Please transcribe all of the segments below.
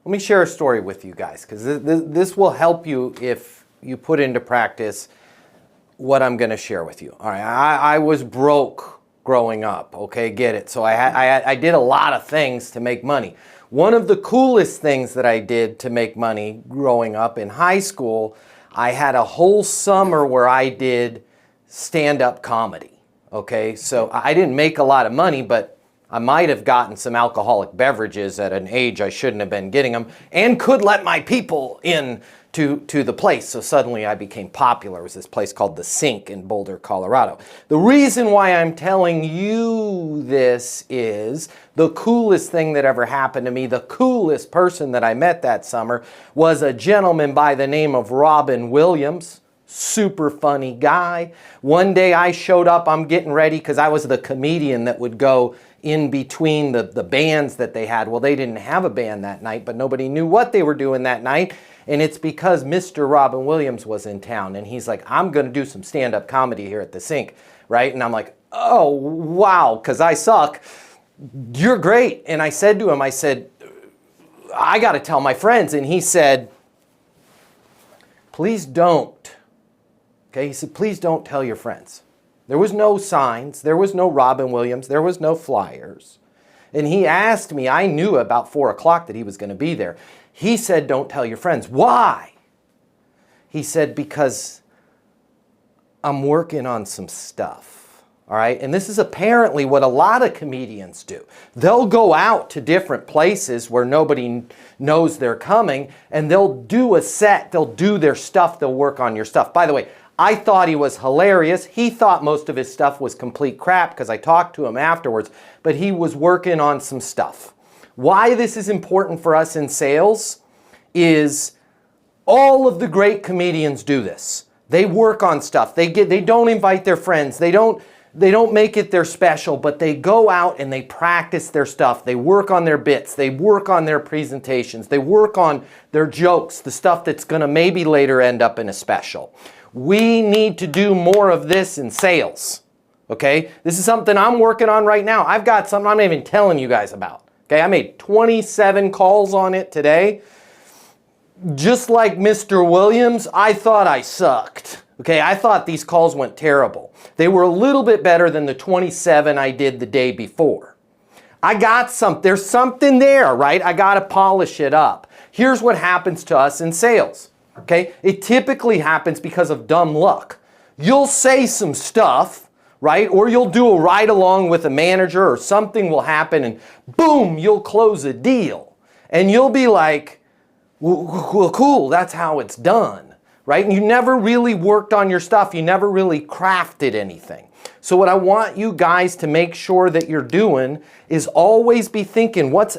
Let me share a story with you guys, because this will help you if you put into practice what I'm going to share with you. All right, I was broke growing up, okay, get it. So I did a lot of things to make money. One of the coolest things that I did to make money growing up in high school, I had a whole summer where I did stand-up comedy, okay? So I didn't make a lot of money, but I might have gotten some alcoholic beverages at an age I shouldn't have been getting them, and could let my people in to the place. So suddenly I became popular. It was this place called The Sink in Boulder, Colorado. The reason why I'm telling you this is the coolest thing that ever happened to me, the coolest person that I met that summer was a gentleman by the name of Robin Williams. Super funny guy. One day I showed up, I'm getting ready because I was the comedian that would go in between the bands that they had. Well, they didn't have a band that night, but nobody knew what they were doing that night. And it's because Mr. Robin Williams was in town, and he's like, I'm going to do some stand-up comedy here at the Sink, right? And I'm like, oh, wow, because I suck. You're great. And I said to him, I said, I got to tell my friends. And he said, please don't. Okay, he said, please don't tell your friends. There was no signs. There was no Robin Williams. There was no flyers. And he asked me, I knew about 4 o'clock that he was going to be there. He said, don't tell your friends. Why? He said, because I'm working on some stuff. All right, and this is apparently what a lot of comedians do. They'll go out to different places where nobody knows they're coming, and they'll do a set. They'll do their stuff. They'll work on your stuff. By the way, I thought he was hilarious. He thought most of his stuff was complete crap because I talked to him afterwards, but he was working on some stuff. Why this is important for us in sales is all of the great comedians do this. They work on stuff. They don't invite their friends. They don't make it their special, but they go out and they practice their stuff. They work on their bits. They work on their presentations. They work on their jokes, the stuff that's going to maybe later end up in a special. We need to do more of this in sales, okay? This is something I'm working on right now. I've got something I'm not even telling you guys about, okay? I made 27 calls on it today. Just like Mr. Williams, I thought I sucked, okay? I thought these calls went terrible. They were a little bit better than the 27 I did the day before. There's something there, right? I got to polish it up. Here's what happens to us in sales. Okay, it typically happens because of dumb luck. You'll say some stuff, right? Or you'll do a ride along with a manager or something will happen and boom, you'll close a deal. And you'll be like, well, cool, that's how it's done, right? And you never really worked on your stuff. You never really crafted anything. So what I want you guys to make sure that you're doing is always be thinking, what's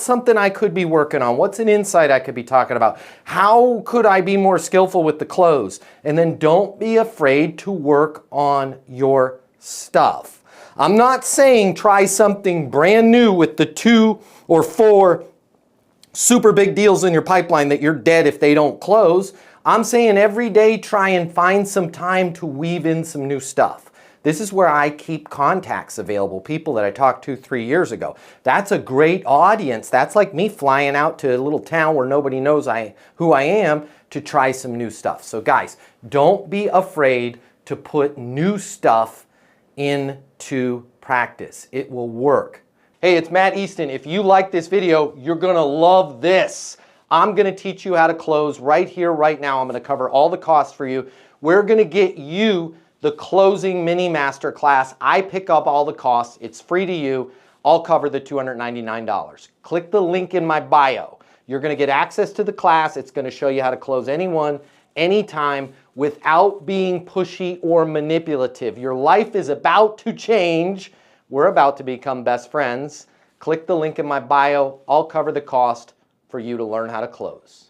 something I could be working on? What's an insight I could be talking about? How could I be more skillful with the close? And then don't be afraid to work on your stuff. I'm not saying try something brand new with the 2 or 4 super big deals in your pipeline that you're dead if they don't close. I'm saying every day try and find some time to weave in some new stuff. This is where I keep contacts available, people that I talked to 3 years ago. That's a great audience. That's like me flying out to a little town where nobody knows who I am to try some new stuff. So guys, don't be afraid to put new stuff into practice. It will work. Hey, it's Matt Easton. If you like this video, you're gonna love this. I'm gonna teach you how to close right here, right now. I'm gonna cover all the costs for you. We're gonna get you the closing mini masterclass. I pick up all the costs. It's free to you. I'll cover the $299. Click the link in my bio. You're going to get access to the class. It's going to show you how to close anyone, anytime, without being pushy or manipulative. Your life is about to change. We're about to become best friends. Click the link in my bio. I'll cover the cost for you to learn how to close.